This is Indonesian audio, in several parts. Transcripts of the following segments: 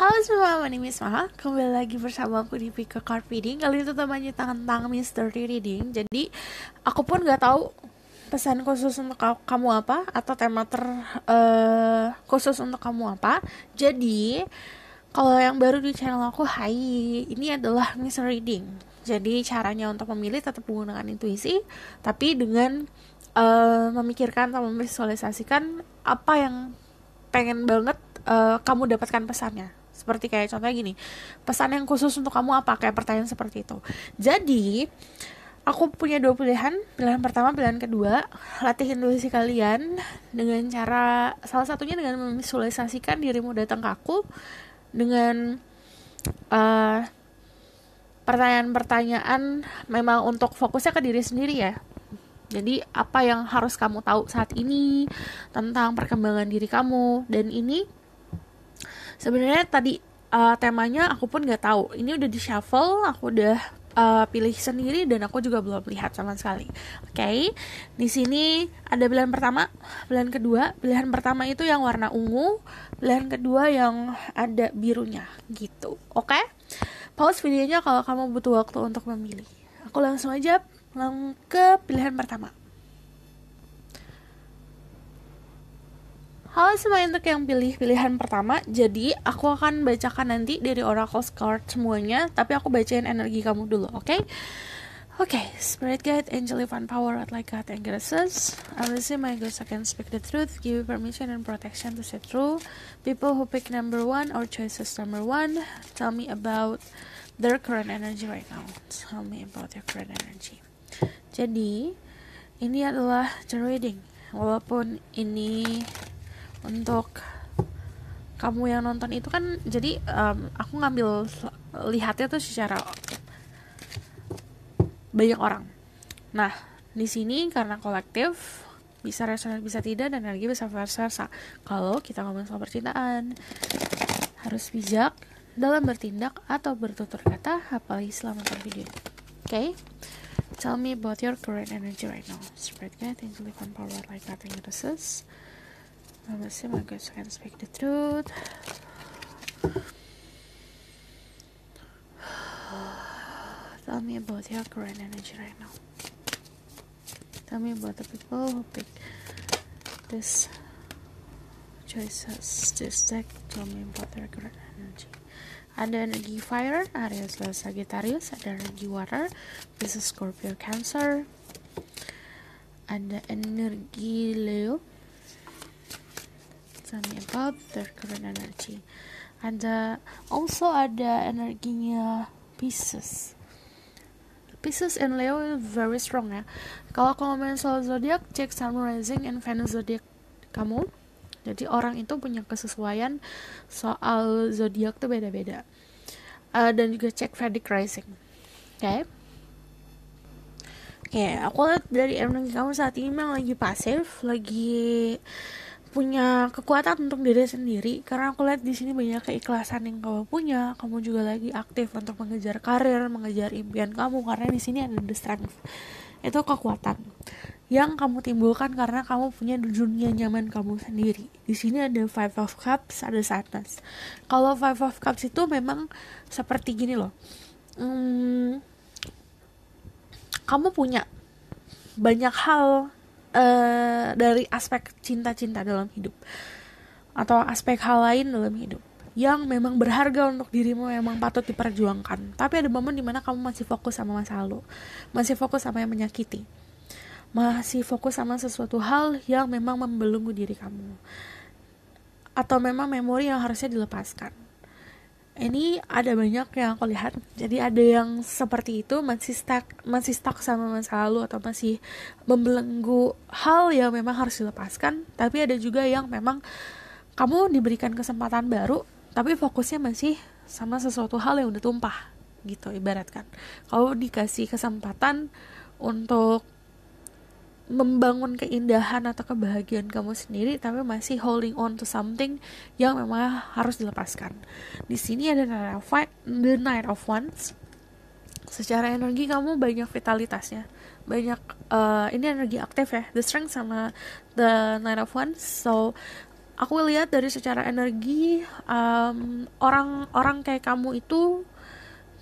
Halo semua, my name is Maha. Kembali lagi bersama aku di Pick a Card Reading. Kali itu temanya tentang mystery reading. Jadi aku pun gak tahu pesan khusus untuk kamu apa atau tema khusus untuk kamu apa. Jadi kalau yang baru di channel aku, hai, ini adalah mystery reading. Jadi caranya untuk memilih tetap menggunakan intuisi, tapi dengan memikirkan atau memvisualisasikan apa yang pengen banget kamu dapatkan pesannya. Seperti kayak contohnya gini, pesan yang khusus untuk kamu apa, kayak pertanyaan seperti itu. Jadi aku punya dua pilihan. Pilihan pertama, pilihan kedua. Latih intuisi kalian dengan cara, salah satunya dengan memvisualisasikan dirimu datang ke aku dengan pertanyaan-pertanyaan memang untuk fokusnya ke diri sendiri ya. Jadi apa yang harus kamu tahu saat ini tentang perkembangan diri kamu. Dan ini sebenarnya tadi temanya aku pun nggak tahu. Ini udah di shuffle, aku udah pilih sendiri dan aku juga belum lihat sama sekali. Oke. Di sini ada pilihan pertama, pilihan kedua. Pilihan pertama itu yang warna ungu, pilihan kedua yang ada birunya gitu. Oke? Pause videonya kalau kamu butuh waktu untuk memilih. Aku langsung aja ke pilihan pertama. Halo semua, untuk yang pilih pilihan pertama. Jadi aku akan bacakan nanti dari Oracle card semuanya, tapi aku bacain energi kamu dulu, oke? Okay, Spirit Guide, Angel Divine Power, like God and Goddesses. I listen my ghosts, I can speak the truth, give you permission and protection to say true. People who pick number 1 or choices number 1, tell me about their current energy right now. Tell me about your current energy. Jadi ini adalah tarot reading. Walaupun ini untuk kamu yang nonton itu kan, jadi aku ngambil lihatnya tuh secara banyak orang. Nah, di sini karena kolektif bisa resonan bisa tidak, dan energi bisa versa. Kalau kita ngomong soal percintaan, harus bijak dalam bertindak atau bertutur kata, apalagi selama nonton video. Okay? Tell me about your current energy right now. Spread guide, angel divine power, like nothing else. Honestly, my guys can speak the truth. Tell me about your current energy right now. Tell me about the people who pick this choices, this deck. Tell me about their current energy. Ada energi fire, Aries, Leo, Sagittarius. Ada energi water, this is Scorpio, Cancer. Ada energi Leo. Tell me about their current energy. Ada energinya Pisces. Pisces and Leo is very strong ya. Kalau aku ngomongin soal zodiak, cek Sun, Rising, and Venus zodiak kamu. Jadi orang itu punya kesesuaian soal zodiak tuh beda-beda. Dan juga cek Vedic Rising. Oke. Aku lihat dari energi kamu saat ini memang lagi pasif, lagi punya kekuatan untuk diri sendiri, karena aku lihat di sini banyak keikhlasan yang kamu punya. Kamu juga lagi aktif untuk mengejar karir, mengejar impian kamu, karena di sini ada the strength. Itu kekuatan yang kamu timbulkan karena kamu punya dunia nyaman kamu sendiri. Di sini ada Five of Cups, ada Sadness. Kalau Five of Cups itu memang seperti gini loh. Kamu punya banyak hal dari aspek cinta-cinta dalam hidup atau aspek hal lain dalam hidup yang memang berharga untuk dirimu, memang patut diperjuangkan. Tapi ada momen dimana kamu masih fokus sama masa lalu, masih fokus sama yang menyakiti, masih fokus sama sesuatu hal yang memang membelenggu diri kamu, atau memang memori yang harusnya dilepaskan. Ini ada banyak yang aku lihat. Jadi ada yang seperti itu, masih stuck sama masa lalu, atau masih membelenggu hal yang memang harus dilepaskan. Tapi ada juga yang memang kamu diberikan kesempatan baru, tapi fokusnya masih sama sesuatu hal yang udah tumpah gitu, ibaratkan. Kalau dikasih kesempatan untuk membangun keindahan atau kebahagiaan kamu sendiri, tapi masih holding on to something yang memang harus dilepaskan. Di sini ada the Knight of Wands. Secara energi kamu banyak vitalitasnya, banyak ini energi aktif ya, the strength sama the Knight of Wands. So Aku lihat dari secara energi, orang-orang kayak kamu itu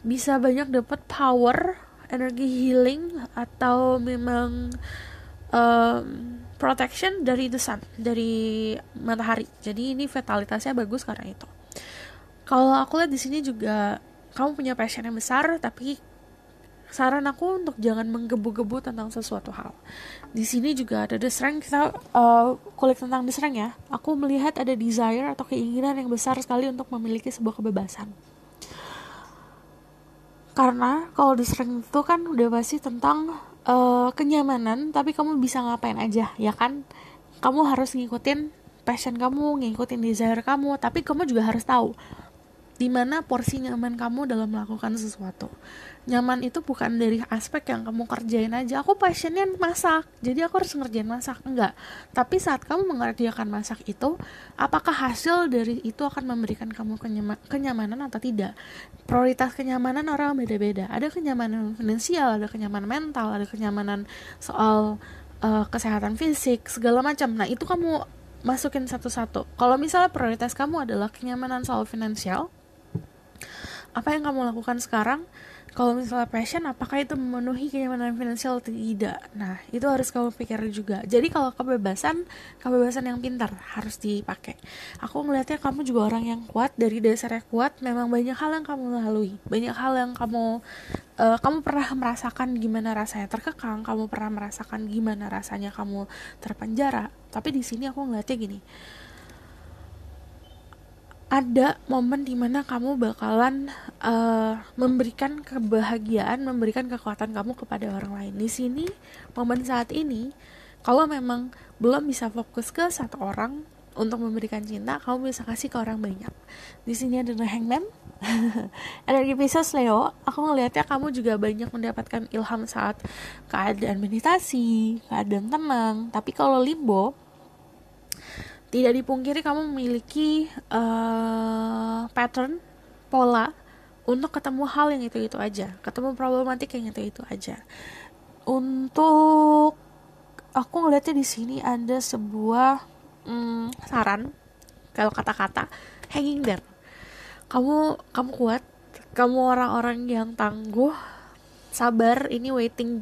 bisa banyak dapat power, energi healing, atau memang protection dari the sun, dari matahari. Jadi ini vitalitasnya bagus karena itu. Kalau aku lihat di sini juga kamu punya passion yang besar, tapi saran aku untuk jangan menggebu-gebu tentang sesuatu hal. Di sini juga ada the strength, kita kulik tentang the strength ya. Aku melihat ada desire atau keinginan yang besar sekali untuk memiliki sebuah kebebasan. Karena kalau the strength itu kan udah pasti tentang kenyamanan, tapi kamu bisa ngapain aja, ya kan? Kamu harus ngikutin passion kamu, ngikutin desire kamu, tapi kamu juga harus tahu di mana porsi nyaman kamu dalam melakukan sesuatu. Nyaman itu bukan dari aspek yang kamu kerjain aja. Aku passionnya masak, jadi aku harus ngerjain masak. Enggak. Tapi saat kamu mengerjakan masak itu, apakah hasil dari itu akan memberikan kamu kenyamanan atau tidak? Prioritas kenyamanan orang beda-beda. Ada kenyamanan finansial, ada kenyamanan mental, ada kenyamanan soal kesehatan fisik, segala macam. Nah, itu kamu masukin satu-satu. Kalau misalnya prioritas kamu adalah kenyamanan soal finansial, apa yang kamu lakukan sekarang? Kalau misalnya passion, apakah itu memenuhi kenyamanan finansial atau tidak? Nah, itu harus kamu pikir juga. Jadi kalau kebebasan yang pintar harus dipakai. Aku ngelihatnya kamu juga orang yang kuat, dari dasarnya kuat. Memang banyak hal yang kamu lalui, banyak hal yang kamu pernah merasakan gimana rasanya terkekang, kamu pernah merasakan gimana rasanya kamu terpenjara. Tapi di sini aku ngelihatnya gini, ada momen dimana kamu bakalan memberikan kebahagiaan, memberikan kekuatan kamu kepada orang lain. Di sini, momen saat ini, kalau memang belum bisa fokus ke satu orang untuk memberikan cinta, kamu bisa kasih ke orang banyak. Di sini ada The Hangman, energi Pisces Leo. Aku ngelihatnya kamu juga banyak mendapatkan ilham saat keadaan meditasi, keadaan tenang. Tapi kalau limbo, tidak dipungkiri kamu memiliki pattern, pola untuk ketemu hal yang itu-itu aja, ketemu problematik yang itu-itu aja. Untuk aku ngeliatnya di sini ada sebuah saran, kalau kata-kata hanging there. Kamu kuat, kamu orang-orang yang tangguh, sabar. Ini waiting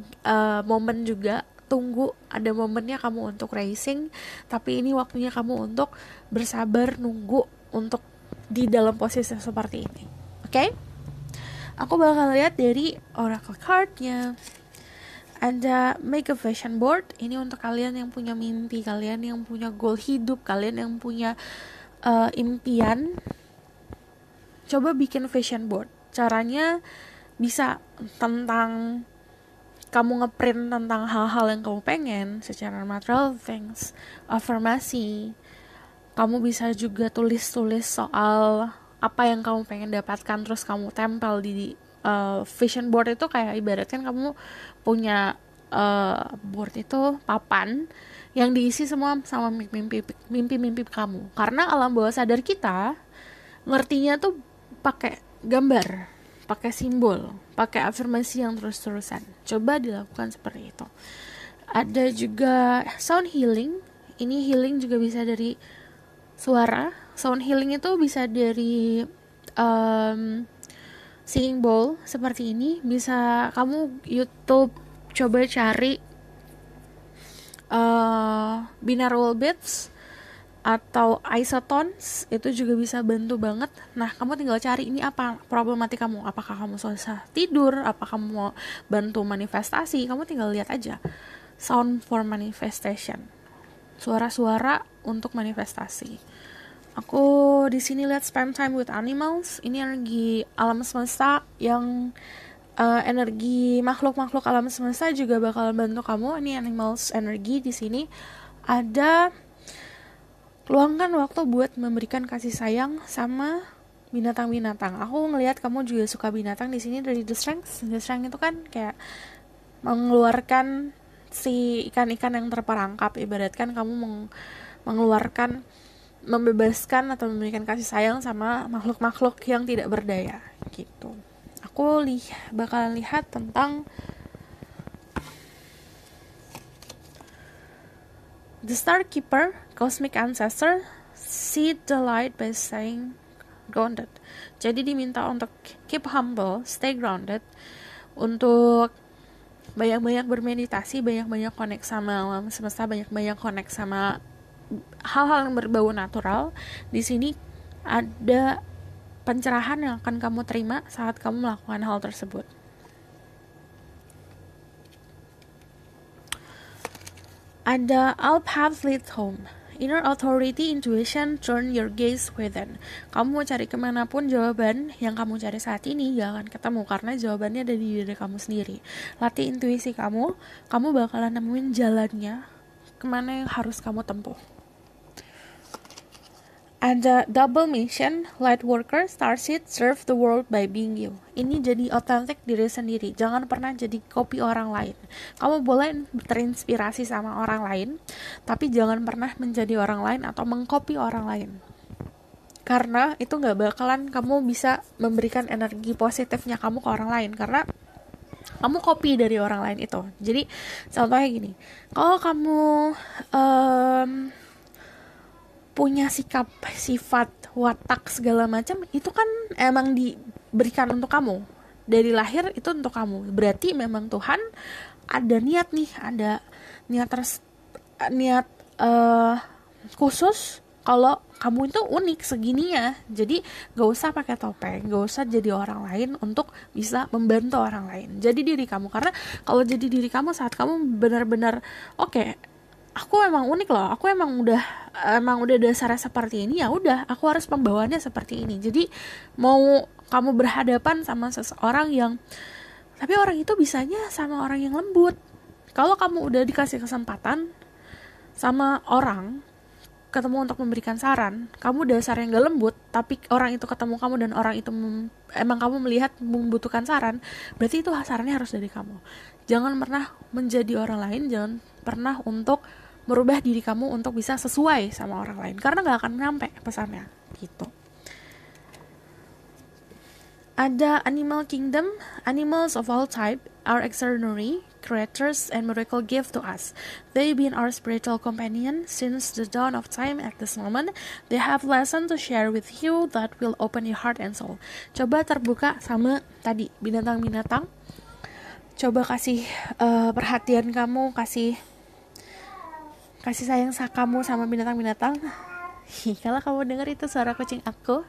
moment juga. Tunggu ada momennya kamu untuk racing, tapi ini waktunya kamu untuk bersabar nunggu untuk di dalam posisi seperti ini. Oke? Aku bakal lihat dari oracle cardnya. Ada make a vision board. Ini untuk kalian yang punya mimpi, kalian yang punya goal hidup, kalian yang punya impian. Coba bikin vision board. Caranya bisa tentang kamu ngeprint tentang hal-hal yang kamu pengen secara material things, afirmasi. Kamu bisa juga tulis-tulis soal apa yang kamu pengen dapatkan, terus kamu tempel di vision board. Itu kayak ibaratkan kamu punya board itu papan yang diisi semua sama mimpi-mimpi kamu. Karena alam bawah sadar kita ngertinya tuh pakai gambar, pakai simbol, pakai afirmasi yang terus-terusan. Coba dilakukan seperti itu. Ada juga sound healing. Ini healing juga bisa dari suara. Sound healing itu bisa dari singing bowl seperti ini. Bisa kamu YouTube coba cari binaural beats atau isotones, itu juga bisa bantu banget. Nah, kamu tinggal cari ini apa problematik kamu. Apakah kamu susah tidur, apakah kamu mau bantu manifestasi, kamu tinggal lihat aja. Sound for manifestation, suara-suara untuk manifestasi. Aku di sini lihat spend time with animals. Ini energi alam semesta yang energi makhluk-makhluk alam semesta juga bakal bantu kamu. Ini animals energi. Di sini ada luangkan waktu buat memberikan kasih sayang sama binatang-binatang. Aku ngelihat kamu juga suka binatang. Di sini dari the strength. The strength itu kan kayak mengeluarkan si ikan-ikan yang terperangkap. Ibaratkan kamu mengeluarkan, membebaskan atau memberikan kasih sayang sama makhluk-makhluk yang tidak berdaya gitu. Aku bakalan lihat tentang The Star Keeper, Cosmic Ancestor, see the light by staying grounded. Jadi diminta untuk keep humble, stay grounded, untuk banyak-banyak bermeditasi, banyak-banyak connect sama alam semesta, banyak-banyak connect sama hal-hal yang berbau natural. Di sini ada pencerahan yang akan kamu terima saat kamu melakukan hal tersebut. Ada all paths lead home. Inner authority, intuition, turn your gaze within. Kamu mau cari kemanapun, jawaban yang kamu cari saat ini gak akan ketemu, karena jawabannya ada di diri kamu sendiri. Latih intuisi kamu bakalan nemuin jalannya kemana yang harus kamu tempuh. Ada double mission, light worker, starseed, serve the world by being you. Ini jadi authentic diri sendiri. Jangan pernah jadi copy orang lain. Kamu boleh terinspirasi sama orang lain, tapi jangan pernah menjadi orang lain atau mengcopy orang lain. Karena itu gak bakalan kamu bisa memberikan energi positifnya kamu ke orang lain, karena kamu copy dari orang lain itu. Jadi contohnya gini, kalau kamu punya sikap, sifat, watak segala macam, itu kan emang diberikan untuk kamu dari lahir, itu untuk kamu. Berarti memang Tuhan ada niat nih, ada niat khusus kalau kamu itu unik segininya. Jadi gak usah pakai topeng, gak usah jadi orang lain untuk bisa membantu orang lain. Jadi diri kamu, karena kalau jadi diri kamu saat kamu benar-benar oke, aku emang unik loh, aku emang udah dasarnya seperti ini, ya udah, aku harus pembawaannya seperti ini. Jadi mau kamu berhadapan sama seseorang yang, tapi orang itu bisanya sama orang yang lembut. Kalau kamu udah dikasih kesempatan sama orang ketemu untuk memberikan saran, kamu dasarnya gak lembut, tapi orang itu ketemu kamu dan orang itu emang kamu melihat membutuhkan saran, berarti itu sarannya harus dari kamu. Jangan pernah menjadi orang lain, jangan pernah untuk merubah diri kamu untuk bisa sesuai sama orang lain, karena gak akan nyampe pesannya gitu. Ada animal kingdom. Animals of all type are extraordinary creatures and miracle gift to us. They've been our spiritual companion since the dawn of time. At this moment, they have lesson to share with you that will open your heart and soul. Coba terbuka sama tadi binatang-binatang. Coba kasih perhatian kamu, kasih sayang kamu sama binatang-binatang. Kalau kamu dengar itu suara kucing aku.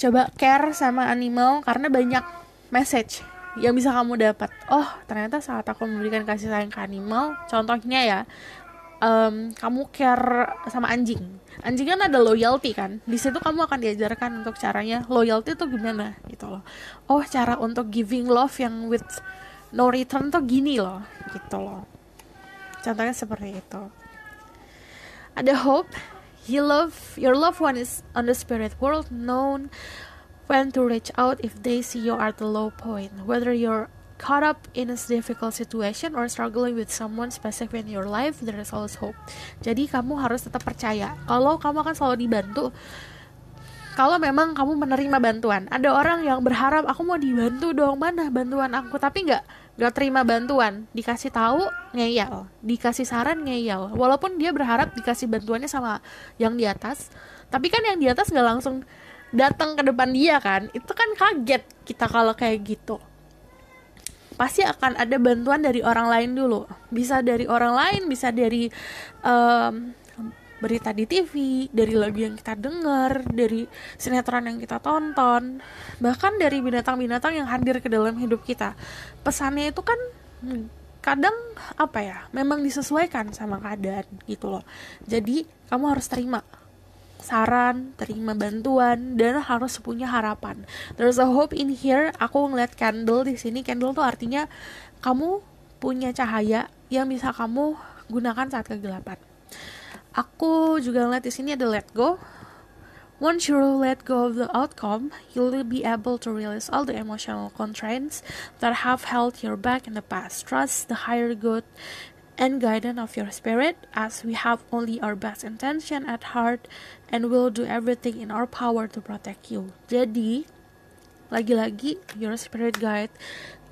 Coba care sama animal, karena banyak message yang bisa kamu dapat. Oh, ternyata saat aku memberikan kasih sayang ke animal, contohnya ya, kamu care sama anjing. Anjing kan ada loyalty kan. Di situ kamu akan diajarkan untuk caranya loyalty itu gimana gitu loh. Oh, cara untuk giving love yang with no return tuh gini loh, gitu loh. Contohnya seperti itu. Ada hope. Your loved one is on the spirit world, known when to reach out if they see you at the low point. Whether you're caught up in a difficult situation or struggling with someone specific in your life, there is always hope. Jadi kamu harus tetap percaya kalau kamu akan selalu dibantu. Kalau memang kamu menerima bantuan, ada orang yang berharap aku mau dibantu dong, mana bantuan aku, tapi nggak terima bantuan, dikasih tahu ngeyel, dikasih saran ngeyel, walaupun dia berharap dikasih bantuannya sama yang di atas, tapi kan yang di atas nggak langsung datang ke depan dia kan, itu kan kaget kita kalau kayak gitu. Pasti akan ada bantuan dari orang lain dulu, bisa dari orang lain, bisa dari berita di TV, dari lagu yang kita dengar, dari sinetron yang kita tonton, bahkan dari binatang-binatang yang hadir ke dalam hidup kita. Pesannya itu kan kadang memang disesuaikan sama keadaan gitu loh. Jadi kamu harus terima saran, terima bantuan, dan harus punya harapan. There's a hope in here. Aku ngeliat candle di sini. Candle tuh artinya kamu punya cahaya yang bisa kamu gunakan saat kegelapan. Aku juga ngeliat di sini ada let go. Once you let go of the outcome, you'll be able to release all the emotional constraints that have held you back in the past. Trust the higher good and guidance of your spirit, as we have only our best intention at heart and will do everything in our power to protect you. Jadi, lagi-lagi your spirit guide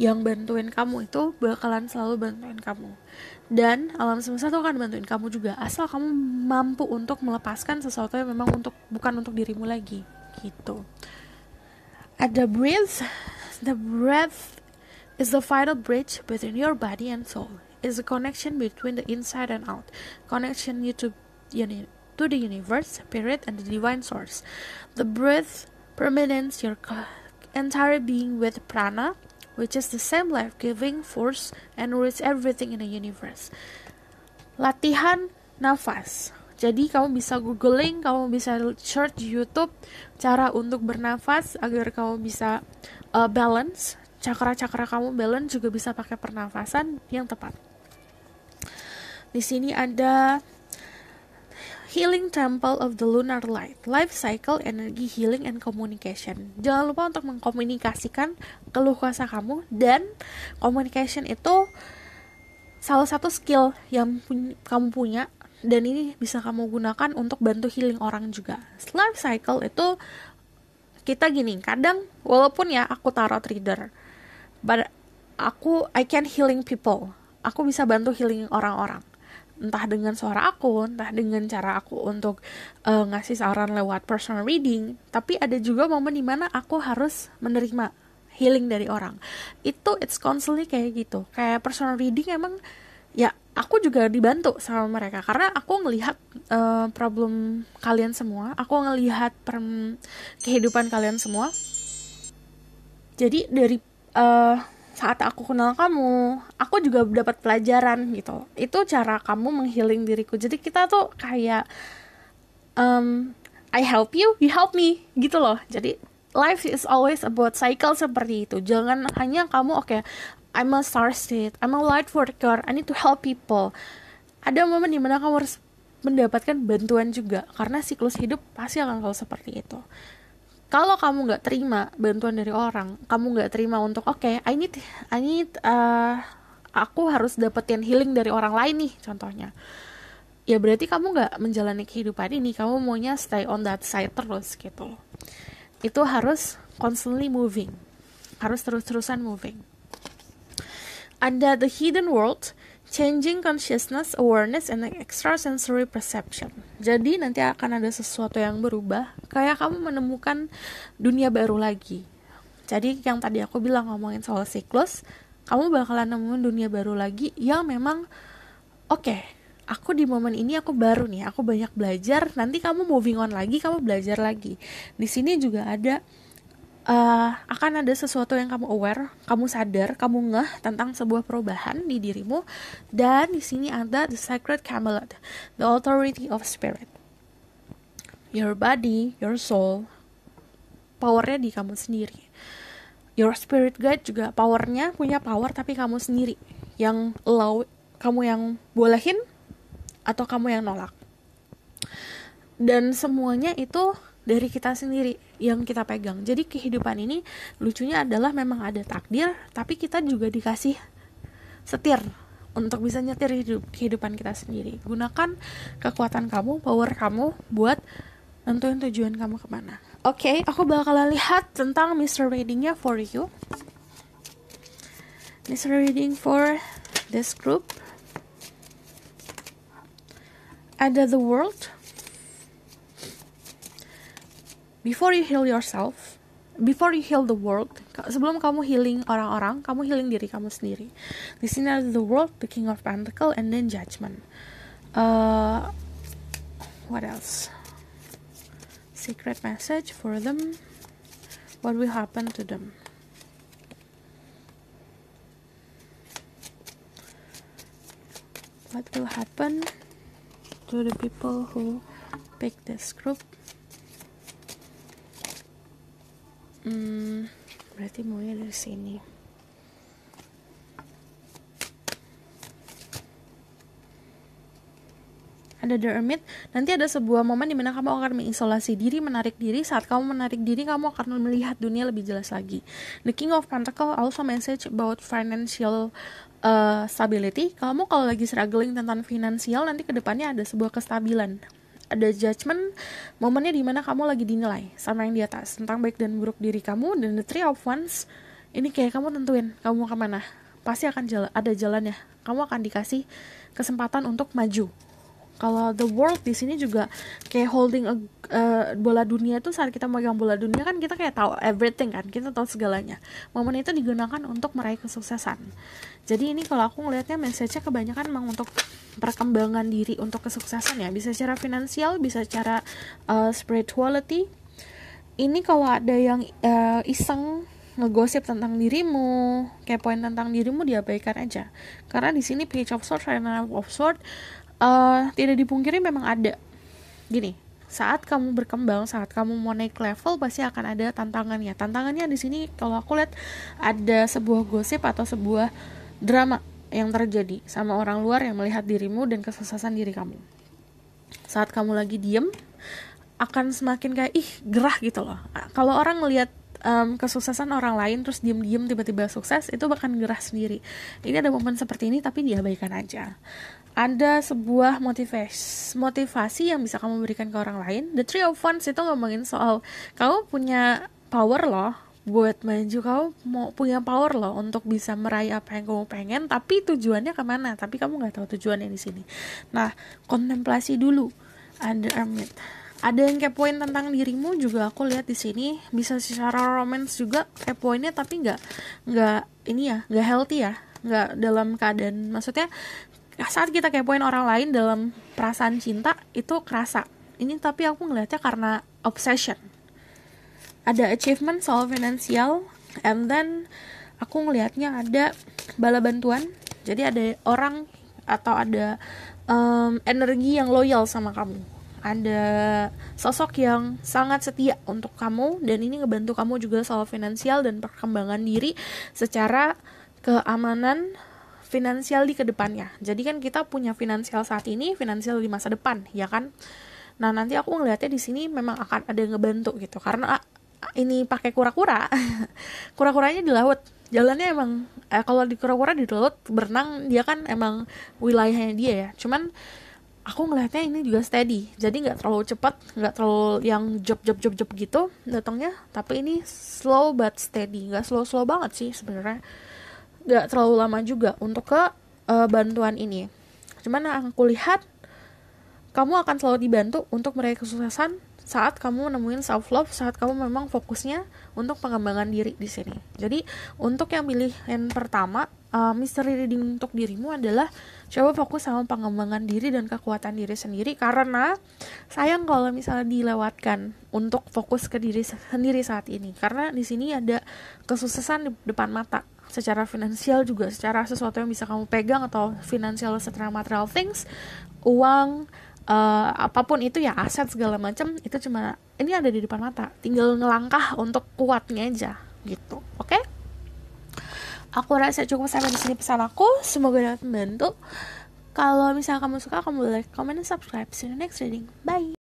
yang bantuin kamu itu bakalan selalu bantuin kamu, dan alam semesta tuh akan bantuin kamu juga asal kamu mampu untuk melepaskan sesuatu yang memang bukan untuk dirimu lagi gitu. Ada the breath is the final bridge between your body and soul. Is a connection between the inside and out, connection you to the universe, spirit, and the divine source. The breath permeates your entire being with prana, which is the same life-giving force and rules everything in the universe. Latihan nafas. Jadi kamu bisa googling, kamu bisa search di YouTube cara untuk bernafas agar kamu bisa balance. Cakra-cakra kamu balance juga bisa pakai pernafasan yang tepat. Di sini ada Healing Temple of the Lunar Light, Life Cycle, Energy Healing and Communication. Jangan lupa untuk mengkomunikasikan keluh kesah kamu, dan communication itu salah satu skill yang kamu punya, dan ini bisa kamu gunakan untuk bantu healing orang juga. Life Cycle itu kita gini, kadang walaupun ya aku tarot reader, but I can healing people. Aku bisa bantu healing orang-orang. Entah dengan suara aku, entah dengan cara aku untuk ngasih saran lewat personal reading. Tapi ada juga momen dimana aku harus menerima healing dari orang. It's constantly kayak gitu. Kayak personal reading emang ya aku juga dibantu sama mereka, karena aku ngelihat problem kalian semua, aku ngelihat kehidupan kalian semua. Jadi dari saat aku kenal kamu, aku juga dapat pelajaran gitu. Itu cara kamu menghealing diriku. Jadi kita tuh kayak I help you, you help me gitu loh. Jadi life is always about cycle seperti itu. Jangan hanya kamu I'm a starseed, I'm a light worker, I need to help people. Ada momen dimana kamu harus mendapatkan bantuan juga, karena siklus hidup pasti akan selalu seperti itu. Kalau kamu nggak terima bantuan dari orang, kamu nggak terima untuk I need aku harus dapetin healing dari orang lain nih contohnya, ya berarti kamu nggak menjalani kehidupan ini, kamu maunya stay on that side terus gitu. Itu harus constantly moving, harus terus-terusan moving. Ada the hidden world, changing consciousness, awareness, and extrasensory perception. Jadi nanti akan ada sesuatu yang berubah, kayak kamu menemukan dunia baru lagi. Jadi yang tadi aku bilang ngomongin soal siklus, kamu bakalan nemuin dunia baru lagi yang memang aku di momen ini aku baru nih, aku banyak belajar. Nanti kamu moving on lagi, kamu belajar lagi. Di sini juga ada akan ada sesuatu yang kamu aware, kamu sadar, kamu ngeh tentang sebuah perubahan di dirimu. Dan di sini ada the sacred camelot, the authority of spirit. Your body, your soul, powernya di kamu sendiri. Your spirit guide juga punya power, tapi kamu sendiri yang kamu yang bolehin atau kamu yang nolak. Dan semuanya itu dari kita sendiri yang kita pegang. Jadi kehidupan ini lucunya adalah memang ada takdir, tapi kita juga dikasih setir untuk bisa nyetir kehidupan kita sendiri. Gunakan kekuatan kamu, power kamu buat nentuin tujuan kamu kemana. Aku bakalan lihat tentang Mr. Reading-nya for you. Mr. Reading for this group. Ada the world. Before you heal yourself, before you heal the world, sebelum kamu healing orang-orang, kamu healing diri kamu sendiri. Di sini ada the world, the King of Pentacles, and then Judgment. What else? Secret message for them. What will happen to them? What will happen to the people who pick this group? Berarti maunya dari sini. Ada the Hermit. Nanti ada sebuah momen dimana kamu akan mengisolasi diri, menarik diri. Saat kamu menarik diri, kamu akan melihat dunia lebih jelas lagi. The King of Pentacles also message about financial stability. Kamu kalau lagi struggling tentang finansial, nanti kedepannya ada sebuah kestabilan. ada judgment, momennya dimana kamu lagi dinilai sama yang di atas tentang baik dan buruk diri kamu. Dan the Three of Wands ini kayak kamu tentuin kamu mau kemana, pasti akan ada jalannya, kamu akan dikasih kesempatan untuk maju. Kalau the world di sini juga kayak holding bola dunia tuh, saat kita megang bola dunia kan kita kayak tahu everything kan, kita tahu segalanya. Momen itu digunakan untuk meraih kesuksesan. Jadi ini kalau aku ngelihatnya message-nya kebanyakan memang untuk perkembangan diri, untuk kesuksesan ya. Bisa secara finansial, bisa secara spirituality. Ini kalau ada yang iseng ngegosip tentang dirimu, kepoin tentang dirimu, diabaikan aja. Karena di sini Page of Swords dan Knight of Swords tidak dipungkiri memang ada. Gini, saat kamu berkembang, saat kamu mau naik level, pasti akan ada tantangannya. Tantangannya di sini kalau aku lihat ada sebuah gosip atau sebuah drama yang terjadi sama orang luar yang melihat dirimu dan kesuksesan diri kamu. Saat kamu lagi diem, akan semakin kayak gerah gitu loh. Kalau orang ngelihat kesuksesan orang lain terus diem-diem tiba-tiba sukses, itu bahkan gerah sendiri. Ini ada momen seperti ini tapi diabaikan aja. Ada sebuah motivasi yang bisa kamu berikan ke orang lain. The Three of Wands itu ngomongin soal kamu punya power loh buat maju, kamu mau punya power loh untuk bisa meraih apa yang kamu pengen, tapi tujuannya kemana, tapi kamu nggak tahu tujuannya di sini. Nah, kontemplasi dulu. Ada Hermit, ada yang kepoin tentang dirimu juga aku lihat di sini. Bisa secara romance juga kepoinnya, tapi nggak healthy ya, nggak dalam keadaan, maksudnya saat kita kepoin orang lain dalam perasaan cinta itu kerasa ini, tapi aku ngelihatnya karena obsession. Ada achievement soal finansial, and then aku ngelihatnya ada bala bantuan. Jadi ada orang atau ada energi yang loyal sama kamu, ada sosok yang sangat setia untuk kamu, dan ini ngebantu kamu juga soal finansial dan perkembangan diri secara keamanan finansial di kedepannya. Jadi kan kita punya finansial saat ini, finansial di masa depan, ya kan? Nah, nanti aku ngelihatnya di sini memang akan ada yang ngebantu gitu, karena ini pakai kura-kura. Kura-kuranya di laut. Jalannya emang kalau di kura-kura di laut berenang, dia kan emang wilayahnya dia ya. Cuman aku ngelihatnya ini juga steady. Jadi nggak terlalu cepat, nggak terlalu yang job gitu datangnya, tapi ini slow but steady. Nggak slow banget sih sebenarnya. Gak terlalu lama juga untuk ke bantuan ini. Cuman aku lihat kamu akan selalu dibantu untuk meraih kesuksesan saat kamu nemuin self love, saat kamu memang fokusnya untuk pengembangan diri di sini. Jadi untuk yang pilihan pertama, mystery reading untuk dirimu adalah coba fokus sama pengembangan diri dan kekuatan diri sendiri, karena sayang kalau misalnya dilewatkan untuk fokus ke diri sendiri saat ini, karena di sini ada kesuksesan di depan mata. Secara finansial juga, secara sesuatu yang bisa kamu pegang, atau finansial secara material things, uang, apapun itu ya, aset segala macam, itu cuma ini ada di depan mata, tinggal ngelangkah untuk kuatnya aja gitu. Oke? Aku rasa cukup sampai di sini pesan aku, semoga dapat membantu. Kalau misalnya kamu suka, kamu like, comment, dan subscribe. See you next reading. Bye.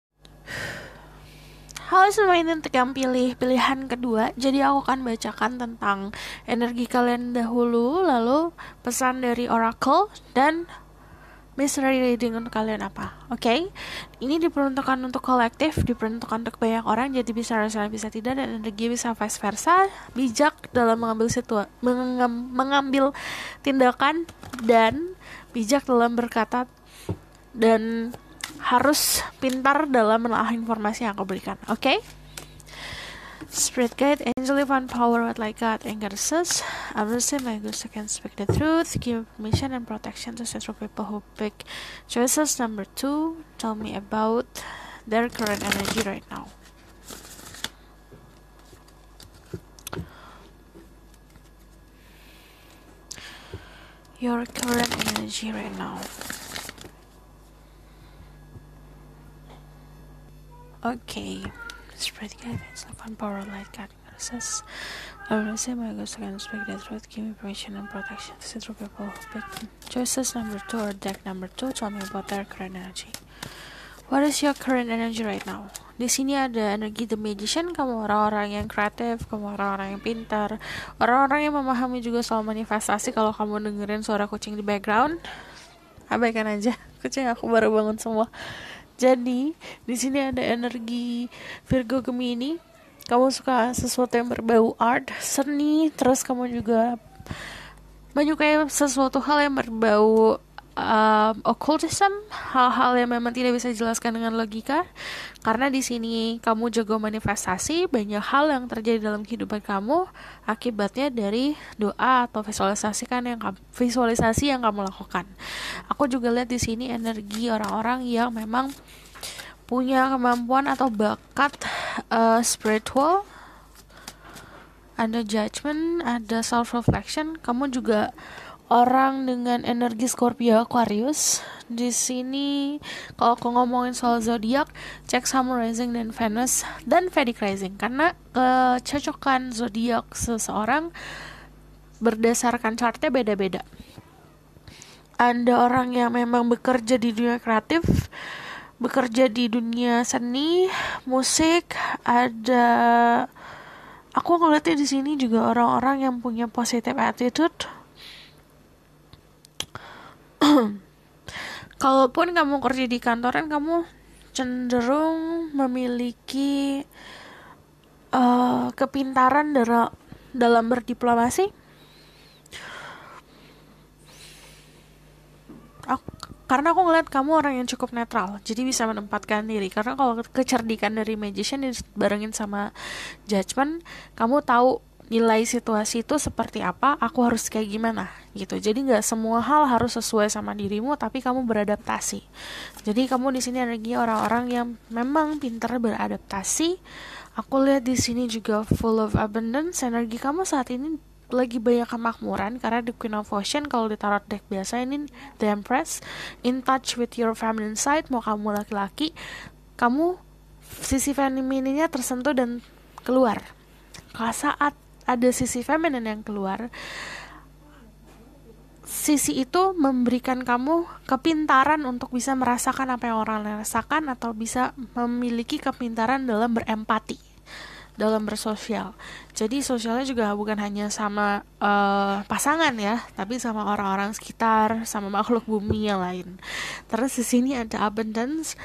Halo semuanya, untuk yang pilih pilihan kedua, jadi aku akan bacakan tentang energi kalian dahulu, lalu pesan dari Oracle, dan mystery reading untuk kalian apa. Oke? Ini diperuntukkan untuk kolektif, diperuntukkan untuk banyak orang, jadi bisa rasa bisa tidak, dan energi bisa vice versa. Bijak dalam mengambil tindakan, dan bijak dalam berkata, dan harus pintar dalam menelaah informasi yang aku berikan. Oke? Spirit guide, angel divine power, what like God and goddesses, I'm listening my ghost can speak the truth, give permission and protection to central people who pick choices. Number 2, tell me about their current energy right now. Your current energy right now. Okay, Spirit guidance, divine power, light, God, goddesses. I will say my ghost can speak the truth, give me permission and protection to see through people who pick choices. Number 2 or deck number 2, tell me about their current energy. What is your current energy right now? Di sini ada energi The Magician, kamu orang-orang yang kreatif, kamu orang-orang yang pintar, orang-orang yang memahami juga soal manifestasi. Kalau kamu dengerin suara kucing di background, abaikan aja, kucing aku baru bangun semua. Jadi di sini ada energi Virgo Gemini. Kamu suka sesuatu yang berbau art, seni, terus kamu juga menyukai sesuatu hal yang berbau occultism, hal-hal yang memang tidak bisa dijelaskan dengan logika. Karena di sini kamu jago manifestasi, banyak hal yang terjadi dalam kehidupan kamu akibatnya dari doa atau visualisasi yang kamu lakukan. Aku juga lihat di sini energi orang-orang yang memang punya kemampuan atau bakat spiritual. Ada judgment, ada self reflection. Kamu juga orang dengan energi Scorpio Aquarius. Di sini kalau aku ngomongin soal zodiak, cek Sun Rising dan Venus dan Vedic Rising, karena kecocokan zodiak seseorang berdasarkan chartnya beda-beda. Ada orang yang memang bekerja di dunia kreatif, bekerja di dunia seni, musik. Ada, aku ngeliatnya di sini juga orang-orang yang punya positive attitude. Kalaupun kamu kerja di kantoran, kamu cenderung memiliki kepintaran dalam berdiplomasi. Karena aku ngeliat kamu orang yang cukup netral, jadi bisa menempatkan diri. Karena kalau kecerdikan dari magician dibarengin sama judgment, kamu tahu nilai situasi itu seperti apa, aku harus kayak gimana gitu. Jadi nggak semua hal harus sesuai sama dirimu, tapi kamu beradaptasi. Jadi kamu di sini energi orang-orang yang memang pintar beradaptasi. Aku lihat di sini juga full of abundance. Energi kamu saat ini lagi banyak kemakmuran, karena the Queen of Ocean kalau di tarot deck biasa ini the Empress, in touch with your feminine side. Mau kamu laki-laki, kamu sisi femininya tersentuh dan keluar. Kalau saat ada sisi feminin yang keluar, sisi itu memberikan kamu kepintaran untuk bisa merasakan apa yang orang lain rasakan, atau bisa memiliki kepintaran dalam berempati, dalam bersosial. Jadi sosialnya juga bukan hanya sama pasangan ya, tapi sama orang-orang sekitar, sama makhluk bumi yang lain. Terus di sini ada abundance,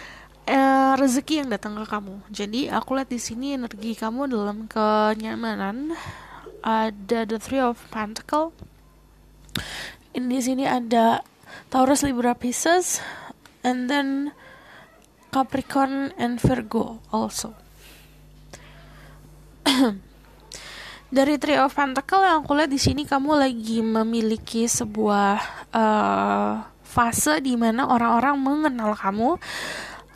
rezeki yang datang ke kamu. Jadi aku lihat di sini energi kamu dalam kenyamanan. Ada the Three of Pentacles. Di sini ada Taurus, Libra, Pisces, and then Capricorn and Virgo also. Dari Three of Pentacles yang aku lihat di sini, kamu lagi memiliki sebuah fase di mana orang-orang mengenal kamu,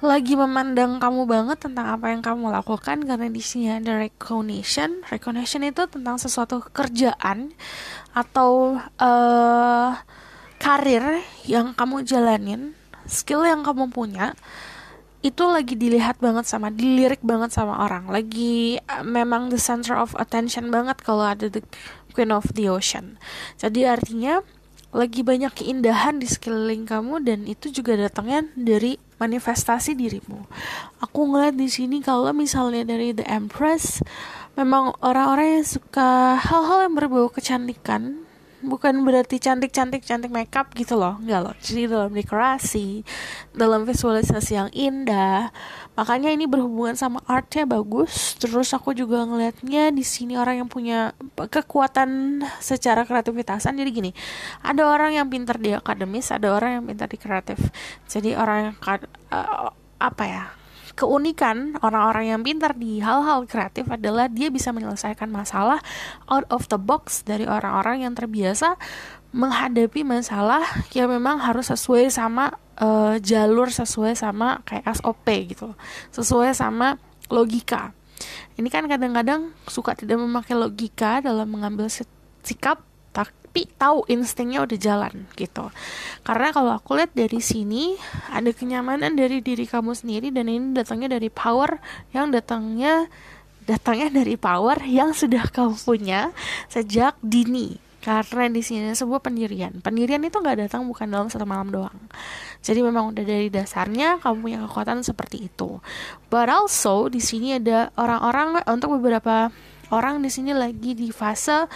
lagi memandang kamu banget tentang apa yang kamu lakukan. Karena di sini ada recognition. Recognition itu tentang sesuatu kerjaan atau karir yang kamu jalanin, skill yang kamu punya, itu lagi dilihat banget dilirik banget sama orang. Lagi memang the center of attention banget kalau ada the Queen of the Ocean. Jadi artinya lagi banyak keindahan di sekeliling kamu, dan itu juga datangnya dari manifestasi dirimu. Aku ngeliat di sini kalau misalnya dari the Empress, memang orang-orang yang suka hal-hal yang berbau kecantikan. Bukan berarti cantik makeup gitu loh, enggak loh. Jadi dalam dekorasi, dalam visualisasi yang indah. Makanya ini berhubungan sama artnya bagus. Terus aku juga ngelihatnya di sini orang yang punya kekuatan secara kreativitasan. Jadi gini, ada orang yang pintar di akademis, ada orang yang pintar di kreatif. Jadi orang yang keunikan orang-orang yang pintar di hal-hal kreatif adalah dia bisa menyelesaikan masalah out of the box dari orang-orang yang terbiasa menghadapi masalah yang memang harus sesuai sama jalur, sesuai sama kayak SOP gitu, sesuai sama logika. Ini kan kadang-kadang suka tidak memakai logika dalam mengambil sikap, tapi tahu instingnya udah jalan gitu. Karena kalau aku lihat dari sini ada kenyamanan dari diri kamu sendiri, dan ini datangnya dari power yang datangnya dari power yang sudah kamu punya sejak dini. Karena di sini sebuah pendirian itu nggak datang bukan dalam satu malam doang. Jadi memang udah dari dasarnya kamu punya kekuatan seperti itu. But also di sini ada orang-orang, untuk beberapa orang di sini lagi di fase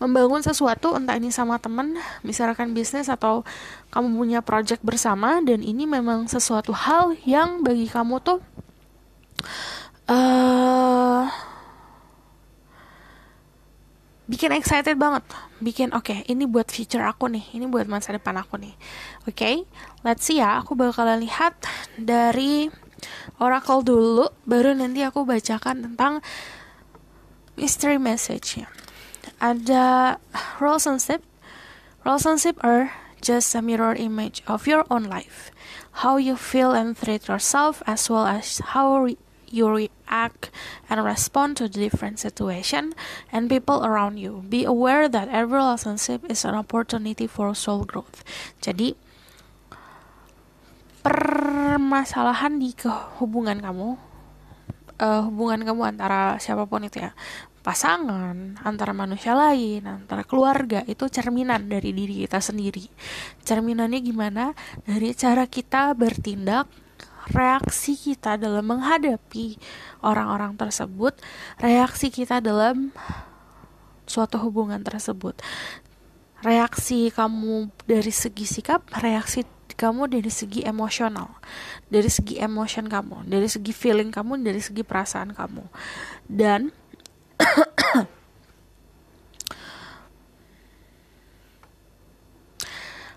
membangun sesuatu, entah ini sama teman, misalkan bisnis atau kamu punya project bersama, dan ini memang sesuatu hal yang bagi kamu tuh bikin excited banget, bikin oke, ini buat future aku nih, ini buat masa depan aku nih. Oke, let's see ya, aku bakalan lihat dari oracle dulu, baru nanti aku bacakan tentang mystery message-nya. Ada relationship. Relationship are just a mirror image of your own life. How you feel and treat yourself, as well as how you react and respond to the different situation and people around you. Be aware that every relationship is an opportunity for soul growth. Jadi, permasalahan di hubungan kamu antara siapapun itu ya, pasangan, antara manusia lain, antara keluarga, itu cerminan dari diri kita sendiri. Cerminannya gimana? Dari cara kita bertindak, reaksi kita dalam menghadapi orang-orang tersebut, reaksi kita dalam suatu hubungan tersebut. Reaksi kamu dari segi sikap, reaksi kamu dari segi emosional, dari segi emotion kamu, dari segi feeling kamu, dari segi perasaan kamu. Dan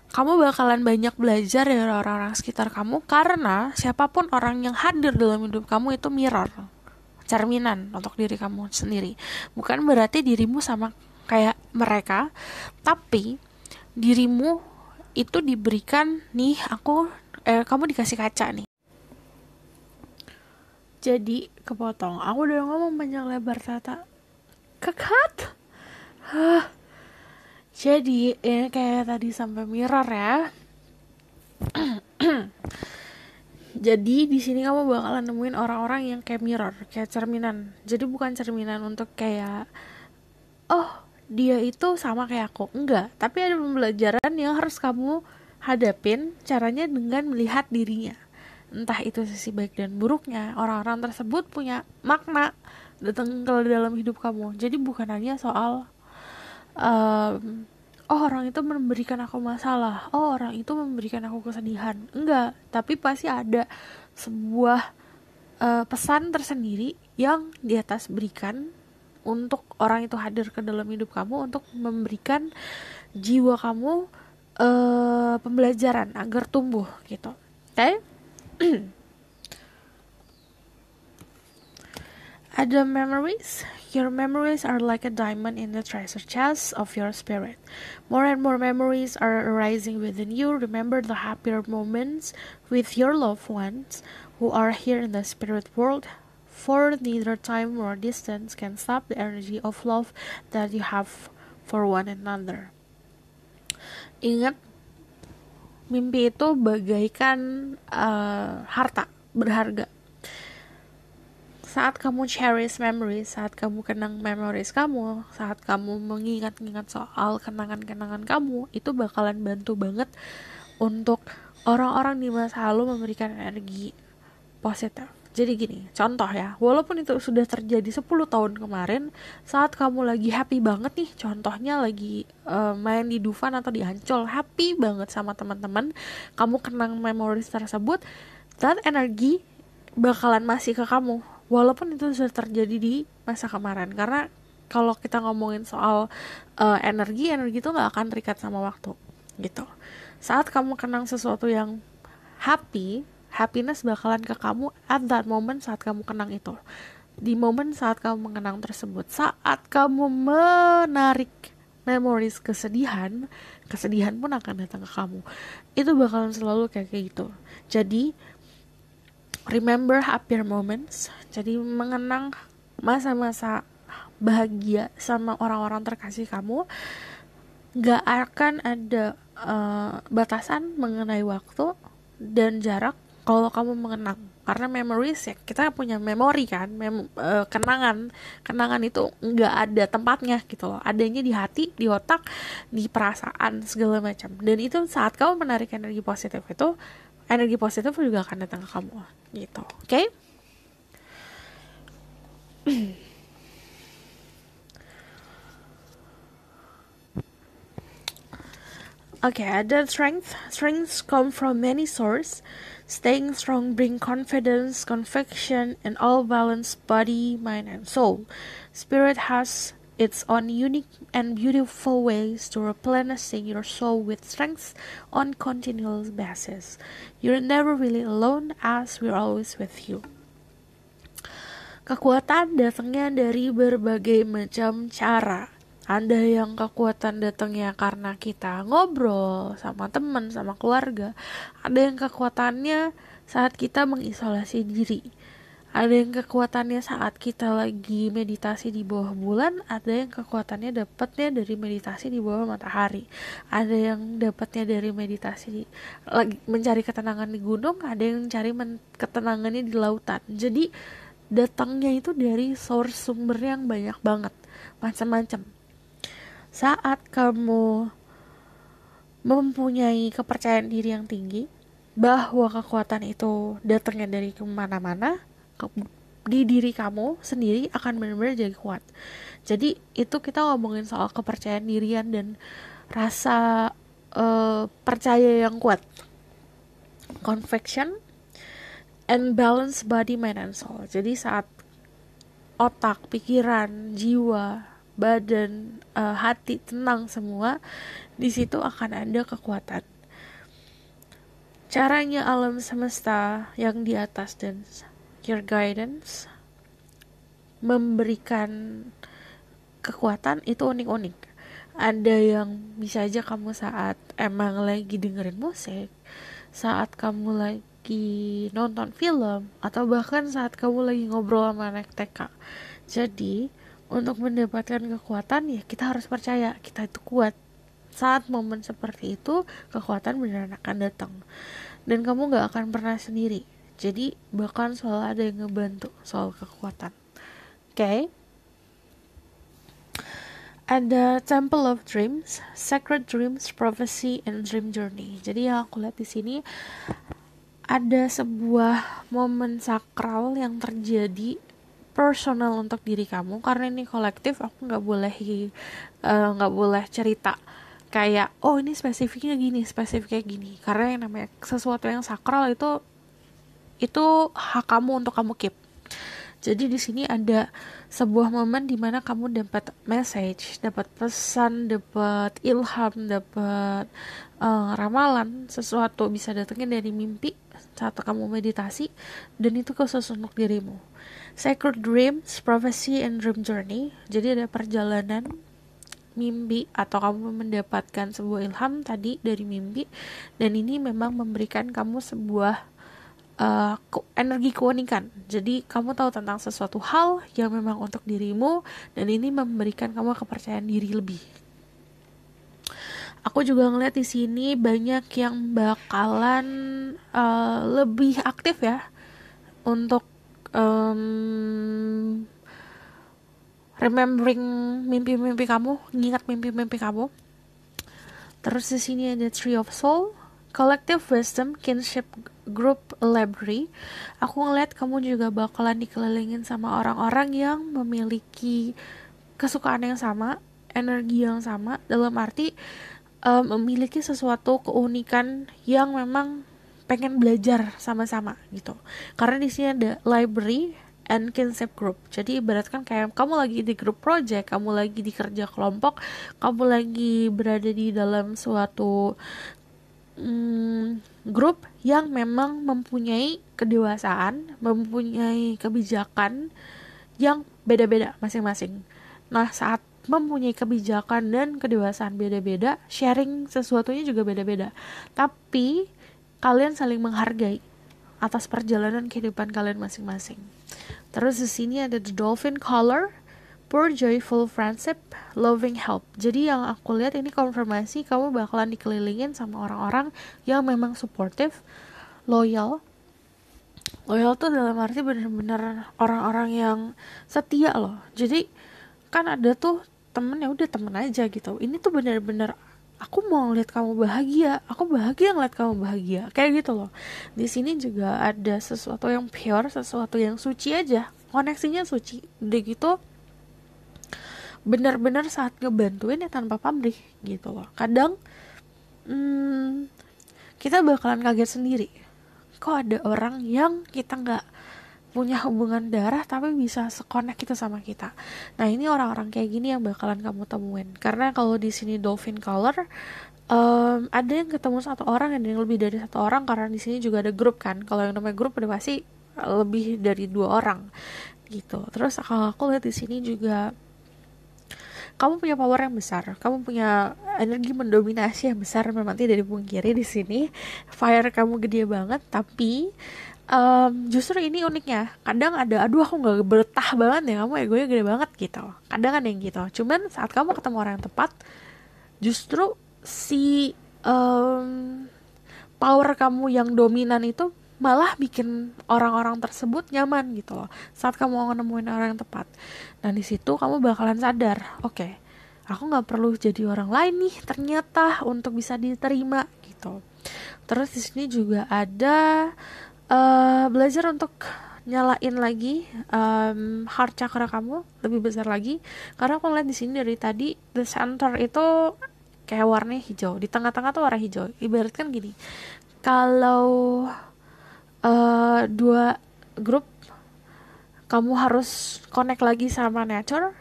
kamu bakalan banyak belajar dari orang-orang sekitar kamu, karena siapapun orang yang hadir dalam hidup kamu itu mirror, cerminan untuk diri kamu sendiri. Bukan berarti dirimu sama kayak mereka, tapi dirimu itu diberikan nih, kamu dikasih kaca nih. Jadi kepotong, aku udah ngomong panjang lebar tata kekat. Jadi ini kayak tadi sampai mirror ya. Jadi di sini kamu bakalan nemuin orang-orang yang kayak mirror, kayak cerminan. Jadi bukan cerminan untuk kayak dia itu sama kayak aku, enggak. Tapi ada pembelajaran yang harus kamu hadapin, caranya dengan melihat dirinya. Entah itu sisi baik dan buruknya, orang-orang tersebut punya makna datang ke dalam hidup kamu. Jadi bukan hanya soal orang itu memberikan aku masalah, orang itu memberikan aku kesedihan. Enggak, tapi pasti ada sebuah pesan tersendiri yang di atas berikan untuk orang itu hadir ke dalam hidup kamu, untuk memberikan jiwa kamu pembelajaran agar tumbuh gitu. Oke? Ada memories. Your memories are like a diamond in the treasure chest of your spirit. More and more memories are arising within you. Remember the happier moments with your loved ones who are here in the spirit world. For neither time nor distance can stop the energy of love that you have for one another. Ingat, mimpi itu bagaikan harta berharga. Saat kamu cherish memories, saat kamu kenang memories kamu, saat kamu mengingat-ingat soal kenangan-kenangan kamu, itu bakalan bantu banget untuk orang-orang di masa lalu memberikan energi positif. Jadi gini, contoh ya, walaupun itu sudah terjadi 10 tahun kemarin, saat kamu lagi happy banget nih, contohnya lagi main di Dufan atau di Ancol, happy banget sama teman-teman, kamu kenang memories tersebut, that energi bakalan masih ke kamu, walaupun itu sudah terjadi di masa kemarin. Karena kalau kita ngomongin soal energi itu gak akan terikat sama waktu gitu. Saat kamu kenang sesuatu yang happiness bakalan ke kamu at that moment saat kamu kenang itu. Di momen saat kamu mengenang tersebut, saat kamu menarik memories kesedihan pun akan datang ke kamu. Itu bakalan selalu kayak gitu. Jadi remember happier moments. Jadi mengenang masa-masa bahagia sama orang-orang terkasih kamu. Gak akan ada batasan mengenai waktu dan jarak kalau kamu mengenang, karena memories ya, kita punya memori kan, kenangan itu nggak ada tempatnya gitu loh, adanya di hati, di otak, di perasaan segala macam. Dan itu saat kamu menarik energi positif itu, energi positif juga akan datang ke kamu gitu. Oke? Okay, ada strength. Strengths come from many sources. Staying strong bring confidence, conviction, and all balanced body, mind, and soul. Spirit has its own unique and beautiful ways to replenishing your soul with strength on continual basis. You're never really alone as we're always with you. Kekuatan datangnya dari berbagai macam cara. Ada yang kekuatan datangnya karena kita ngobrol sama teman, sama keluarga. Ada yang kekuatannya saat kita mengisolasi diri. Ada yang kekuatannya saat kita lagi meditasi di bawah bulan. Ada yang kekuatannya dapatnya dari meditasi di bawah matahari. Ada yang dapatnya dari meditasi lagi mencari ketenangan di gunung. Ada yang mencari ketenangannya di lautan. Jadi datangnya itu dari source sumber yang banyak banget, macam-macam. Saat kamu mempunyai kepercayaan diri yang tinggi bahwa kekuatan itu datangnya dari kemana-mana, di diri kamu sendiri akan benar-benar jadi kuat. Jadi itu kita ngomongin soal kepercayaan dirian dan rasa percaya yang kuat, conviction and balance body, mind, and soul. Jadi saat otak, pikiran, jiwa, badan, hati tenang semua, di situ akan ada kekuatan. Caranya alam semesta yang di atas dan your guidance memberikan kekuatan itu unik-unik. Ada yang bisa aja kamu saat emang lagi dengerin musik, saat kamu lagi nonton film, atau bahkan saat kamu lagi ngobrol sama anak TK. Jadi untuk mendapatkan kekuatan ya kita harus percaya kita itu kuat. Saat momen seperti itu kekuatan beneran akan datang dan kamu gak akan pernah sendiri. Jadi bahkan selalu ada yang ngebantu soal kekuatan. Okay? Ada Temple of Dreams, Sacred Dreams, Prophecy, and Dream Journey. Jadi yang aku lihat di sini ada sebuah momen sakral yang terjadi personal untuk diri kamu, karena ini kolektif. Aku nggak boleh cerita kayak ini spesifiknya gini, karena yang namanya sesuatu yang sakral itu hak kamu untuk kamu keep. Jadi di sini ada sebuah momen di mana kamu dapat message, dapat pesan, dapat ilham, dapat ramalan. Sesuatu bisa datangnya dari mimpi saat kamu meditasi, dan itu khusus untuk dirimu. Sacred Dreams, Prophecy, and Dream Journey. Jadi ada perjalanan mimpi atau kamu mendapatkan sebuah ilham tadi dari mimpi, dan ini memang memberikan kamu sebuah energi keunikan. Jadi kamu tahu tentang sesuatu hal yang memang untuk dirimu, dan ini memberikan kamu kepercayaan diri lebih. Aku juga ngeliat di sini banyak yang bakalan lebih aktif ya untuk remembering mimpi-mimpi kamu, ngingat mimpi-mimpi kamu. Terus di sini ada Tree of Soul, Collective Wisdom, Kinship Group Library. Aku ngeliat kamu juga bakalan dikelilingin sama orang-orang yang memiliki kesukaan yang sama, energi yang sama, dalam arti memiliki sesuatu keunikan yang memang pengen belajar sama-sama gitu. Karena di sini ada library and kinship group. Jadi ibaratkan kayak kamu lagi di group project, kamu lagi di kerja kelompok, kamu lagi berada di dalam suatu grup yang memang mempunyai kedewasaan, mempunyai kebijakan yang beda-beda masing-masing. Nah, saat mempunyai kebijakan dan kedewasaan beda-beda, sharing sesuatunya juga beda-beda. Tapi kalian saling menghargai atas perjalanan kehidupan kalian masing-masing. Terus di sini ada The Dolphin Color, Pure Joyful Friendship, Loving Help. Jadi yang aku lihat ini konfirmasi kamu bakalan dikelilingin sama orang-orang yang memang supportive, loyal. Loyal tuh dalam arti benar-benar orang-orang yang setia loh. Jadi kan ada tuh temen, ya udah temen aja gitu. Ini tuh benar-benar aku mau ngeliat kamu bahagia, aku bahagia ngeliat kamu bahagia, kayak gitu loh. Di sini juga ada sesuatu yang pure, sesuatu yang suci aja, koneksinya suci. Udah gitu benar-benar saat ngebantuin ya tanpa pamrih gitu loh. Kadang hmm, kita bakalan kaget sendiri. Kok ada orang yang kita nggak punya hubungan darah tapi bisa sekonek itu sama kita. Nah, ini orang-orang kayak gini yang bakalan kamu temuin. Karena kalau di sini dolphin color, ada yang ketemu satu orang, ada yang lebih dari satu orang, karena di sini juga ada grup kan. Kalau yang namanya grup udah pasti lebih dari 2 orang gitu. Terus kalau aku lihat di sini juga kamu punya power yang besar, kamu punya energi mendominasi yang besar, memang tidak dipungkiri di sini. Fire kamu gede banget, tapi justru ini uniknya. Kadang ada, aduh aku nggak betah banget ya, kamu egonya gede banget gitu. Kadang ada yang gitu. Cuman saat kamu ketemu orang yang tepat, justru si power kamu yang dominan itu malah bikin orang-orang tersebut nyaman gitu loh saat kamu mau nemuin orang yang tepat. Dan di situ kamu bakalan sadar, oke, aku nggak perlu jadi orang lain nih ternyata untuk bisa diterima gitu. Terus di sini juga ada belajar untuk nyalain lagi heart chakra kamu lebih besar lagi, karena aku lihat di sini dari tadi the center itu kayak warnanya hijau, di tengah-tengah tuh warna hijau. Ibaratkan gini, kalau dua grup, kamu harus connect lagi sama nature,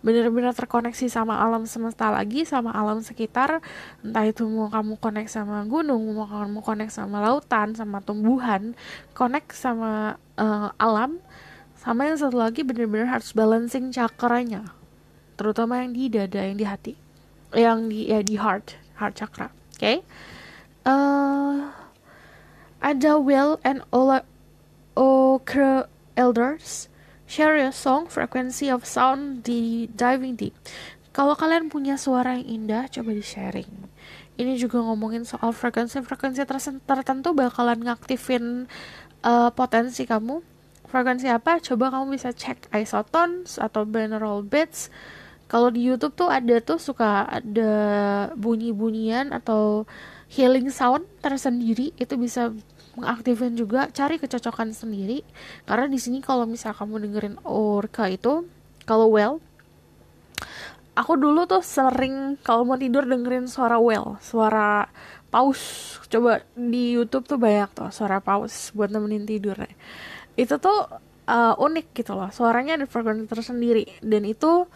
benar-benar terkoneksi sama alam semesta lagi, sama alam sekitar. Entah itu mau kamu connect sama gunung, mau kamu connect sama lautan, sama tumbuhan, connect sama alam. Sama yang satu lagi, benar-benar harus balancing cakranya, terutama yang di dada, yang di hati, yang di heart chakra. Oke? Ada Will and Okra Elders. Share your song, frequency of sound di Diving Deep. Kalau kalian punya suara yang indah, coba di-sharing. Ini juga ngomongin soal frekuensi tertentu bakalan ngaktifin potensi kamu. Frekuensi apa? Coba kamu bisa cek isotones atau binaural beats. Kalau di YouTube tuh ada tuh suka ada bunyi-bunyian atau healing sound tersendiri, itu bisa mengaktifkan juga. Cari kecocokan sendiri, karena di sini kalau misal kamu dengerin orca itu, kalau well, aku dulu tuh sering kalau mau tidur dengerin suara well, suara paus. Coba di YouTube tuh banyak tuh suara paus buat nemenin tidur. Itu tuh unik gitu loh, suaranya ada frekuensi tersendiri, dan itu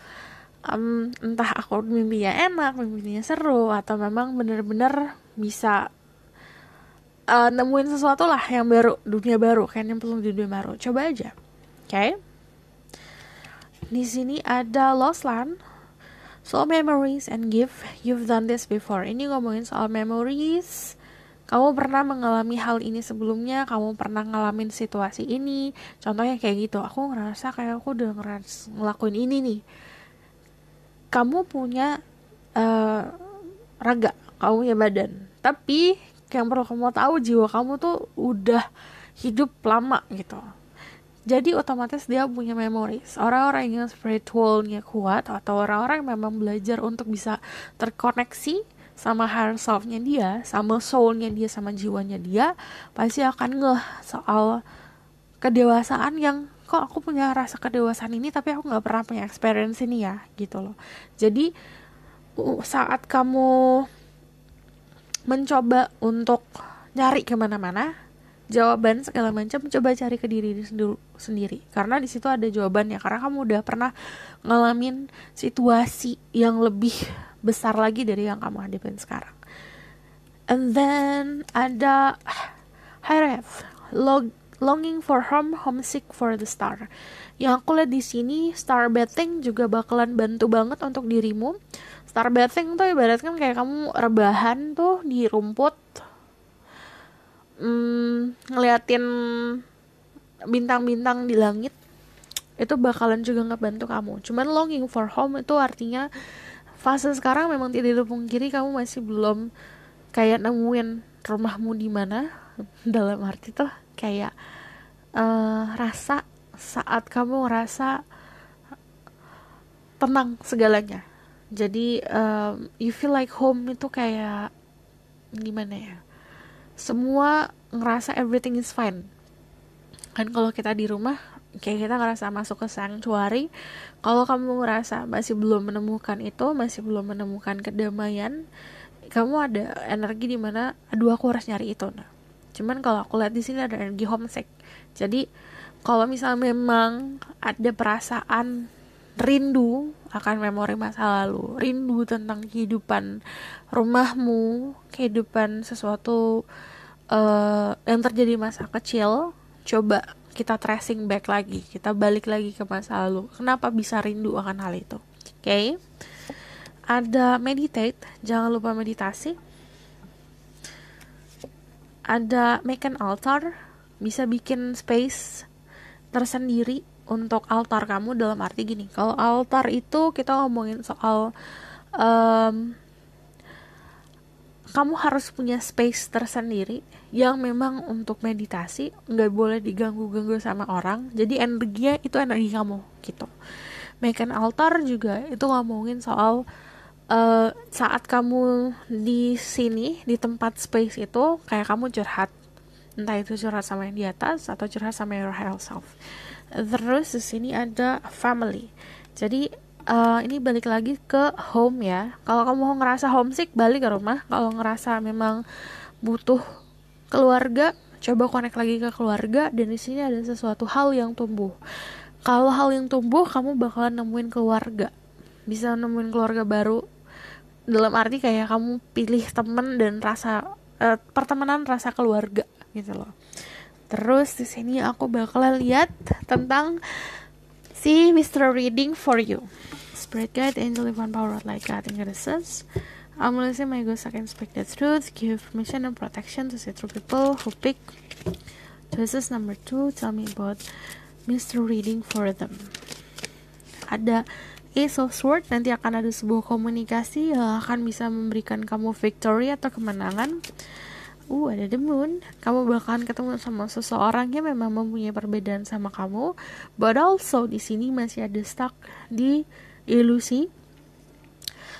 entah aku mimpinya enak, mimpinya seru, atau memang bener-bener bisa nemuin sesuatu lah yang baru, dunia baru, kayak nyemplung di dunia baru. Coba aja. Oke? Di sini ada Lost Land, Soul Memories and Gift. You've done this before. Ini ngomongin soal memories. Kamu pernah mengalami hal ini sebelumnya, kamu pernah ngalamin situasi ini. Contohnya kayak gitu, aku ngerasa kayak aku udah ngelakuin ini nih. Kamu punya raga, kamu punya badan, tapi yang perlu kamu tahu, jiwa kamu tuh udah hidup lama gitu. Jadi otomatis dia punya memories. Orang-orang yang spiritualnya kuat, atau orang-orang yang memang belajar untuk bisa terkoneksi sama higher self-nya dia, sama soul-nya dia, sama jiwanya dia, pasti akan ngeh soal kedewasaan yang, kok aku punya rasa kedewasaan ini tapi aku gak pernah punya experience ini ya, gitu loh. Jadi saat kamu mencoba untuk nyari kemana-mana jawaban segala macam, coba cari ke diri sendiri, karena di situ ada jawabannya, karena kamu udah pernah ngalamin situasi yang lebih besar lagi dari yang kamu hadapin sekarang. And then ada Hiref, Longing for Home, Homesick for the Star. Yang aku lihat di sini, star bathing juga bakalan bantu banget untuk dirimu. Star bathing tuh ibaratkan kayak kamu rebahan tuh di rumput, ngeliatin bintang-bintang di langit. Itu bakalan juga ngebantu kamu. Cuman longing for home itu artinya fase sekarang memang tidak dipungkiri kamu masih belum kayak nemuin rumahmu di mana. Dalam arti tuh kayak rasa saat kamu ngerasa tenang segalanya. Jadi you feel like home itu kayak gimana ya, semua ngerasa everything is fine. Kan kalau kita di rumah kayak kita ngerasa masuk ke sanctuary. Kalau kamu ngerasa masih belum menemukan itu, masih belum menemukan kedamaian, kamu ada energi di mana aduh aku harus nyari itu. Nah, cuman kalau aku lihat di sini ada energi homesick. Jadi kalau misalnya memang ada perasaan rindu akan memori masa lalu, rindu tentang kehidupan rumahmu, kehidupan sesuatu yang terjadi masa kecil, coba kita tracing back lagi, kita balik lagi ke masa lalu. Kenapa bisa rindu akan hal itu? Oke. Ada meditate, jangan lupa meditasi. Ada make an altar, bisa bikin space tersendiri untuk altar kamu, dalam arti gini, kalau altar itu kita ngomongin soal kamu harus punya space tersendiri yang memang untuk meditasi, nggak boleh diganggu-ganggu sama orang, jadi energinya itu energi kamu gitu. Make an altar juga itu ngomongin soal saat kamu di sini, di tempat space itu, kayak kamu curhat, entah itu curhat sama yang di atas atau curhat sama your higher self. Terus di sini ada family. Jadi ini balik lagi ke home ya. Kalau kamu ngerasa homesick, balik ke rumah. Kalau ngerasa memang butuh keluarga, coba connect lagi ke keluarga. Dan di sini ada sesuatu hal yang tumbuh. Kalau hal yang tumbuh, kamu bakalan nemuin keluarga. Bisa nemuin keluarga baru. Dalam arti kayak kamu pilih temen dan rasa pertemanan, rasa keluarga gitu loh. Terus di sini aku bakalan lihat tentang si Mr. Reading for you. Spirit guide, angel, divine power, light, God, and goddesses. I'm releasing my ghost against speak the truth, give permission and protection to see through people who pick choices number 2. Tell me about Mr. Reading for them. Ada Ace of Swords, nanti akan ada sebuah komunikasi yang akan bisa memberikan kamu victory atau kemenangan. Ada the moon, kamu bakalan ketemu sama seseorang yang memang mempunyai perbedaan sama kamu, but also di sini masih ada stuck di ilusi.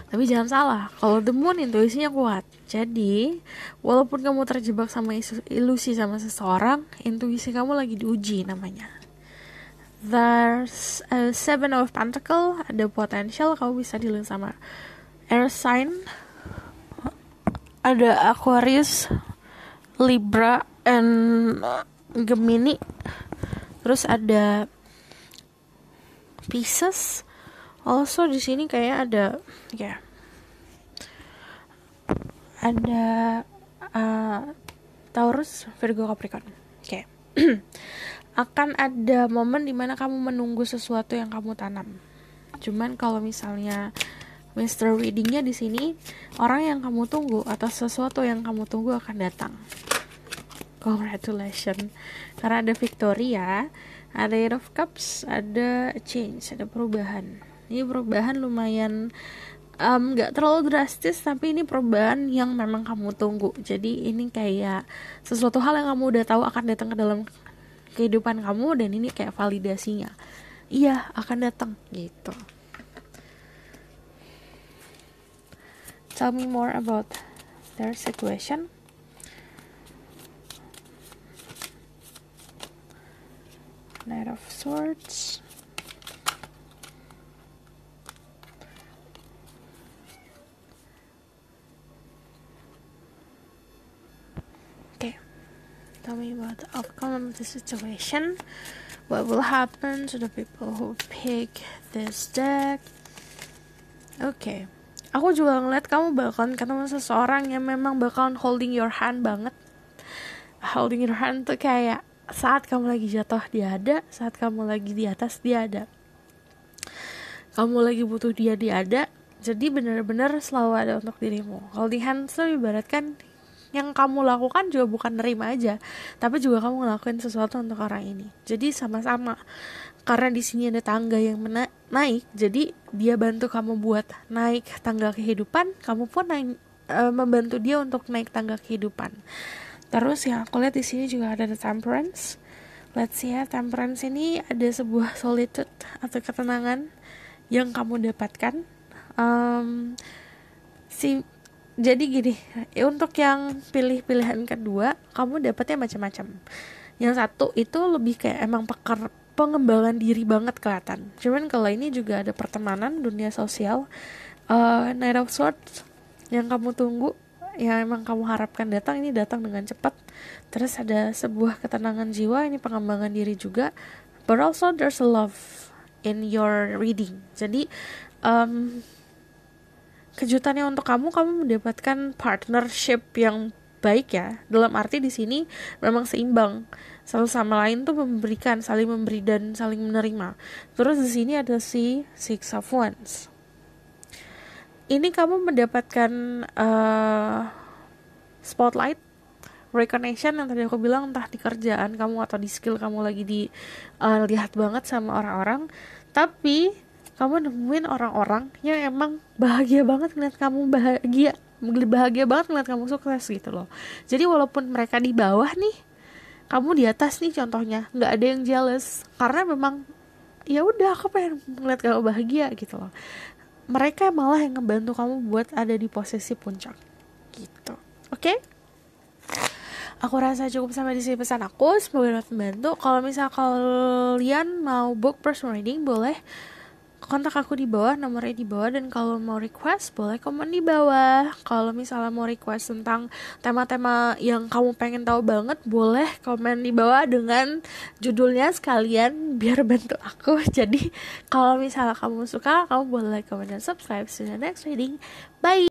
Tapi jangan salah, kalau the moon intuisinya kuat. Jadi walaupun kamu terjebak sama ilusi sama seseorang, intuisi kamu lagi diuji namanya. There's a Seven of Pentacle, ada potential kamu bisa dealing sama air sign. Ada Aquarius, Libra, and Gemini. Terus ada Pisces. Also di sini kayak ada ada Taurus, Virgo, Capricorn. Oke. Akan ada momen dimana kamu menunggu sesuatu yang kamu tanam. Cuman kalau misalnya Mr. Readingnya di sini, orang yang kamu tunggu atau sesuatu yang kamu tunggu akan datang. Congratulations, karena ada Victoria, ada Eight of Cups, ada change, ada perubahan. Ini perubahan lumayan gak terlalu drastis, tapi ini perubahan yang memang kamu tunggu. Jadi ini kayak sesuatu hal yang kamu udah tahu akan datang ke dalam kehidupan kamu, dan ini kayak validasinya. Iya, akan datang gitu. Tell me more about their situation. Knight of Swords. Okay. Tell me about the outcome of the situation. What will happen to the people who pick this deck? Okay. Aku juga ngeliat kamu bakalan ketemu seseorang yang memang bakalan holding your hand banget. Holding your hand tuh kayak saat kamu lagi jatuh dia ada, saat kamu lagi di atas dia ada. Kamu lagi butuh dia ada. Jadi benar-benar selalu ada untuk dirimu. Holding hand tuh ibaratkan yang kamu lakukan juga bukan nerima aja, tapi juga kamu ngelakuin sesuatu untuk orang ini. Jadi sama-sama. Karena di sini ada tangga yang naik, jadi dia bantu kamu buat naik tangga kehidupan, kamu pun membantu dia untuk naik tangga kehidupan. Terus yang aku lihat di sini juga ada the Temperance. Let's see ya, Temperance ini ada sebuah solitude atau ketenangan yang kamu dapatkan. Jadi gini, untuk yang pilih-pilihan kedua, kamu dapatnya macam-macam. Yang satu itu lebih kayak emang pengembangan diri banget kelihatan. Cuman kalau ini juga ada pertemanan, dunia sosial. Knight of Swords yang kamu tunggu, yang emang kamu harapkan datang, ini datang dengan cepat. Terus ada sebuah ketenangan jiwa, ini pengembangan diri juga. But also there's a love in your reading. Jadi kejutannya untuk kamu mendapatkan partnership yang baik ya. Dalam arti di sini memang seimbang, satu sama lain tuh memberikan, saling memberi dan saling menerima. Terus di sini ada si Six of Wands. Ini kamu mendapatkan spotlight, recognition yang tadi aku bilang, entah di kerjaan kamu atau di skill kamu lagi dilihat banget sama orang-orang. Tapi kamu nemuin orang-orang yang emang bahagia banget ngeliat kamu bahagia banget ngeliat kamu sukses gitu loh. Jadi walaupun mereka di bawah nih, kamu di atas nih contohnya, nggak ada yang jealous karena memang ya udah, aku pengen ngeliat kamu bahagia gitu loh. Mereka malah yang ngebantu kamu buat ada di posisi puncak gitu. Oke? Aku rasa cukup sampai di sini pesan aku, semoga dapat membantu. Kalau misal kalian mau book personal reading, boleh kontak aku di bawah, nomornya di bawah. Dan kalau mau request, boleh komen di bawah. Kalau misalnya mau request tentang tema-tema yang kamu pengen tahu banget, boleh komen di bawah dengan judulnya sekalian, biar bantu aku. Jadi kalau misalnya kamu suka, kamu boleh komen dan subscribe. See you next reading. Bye.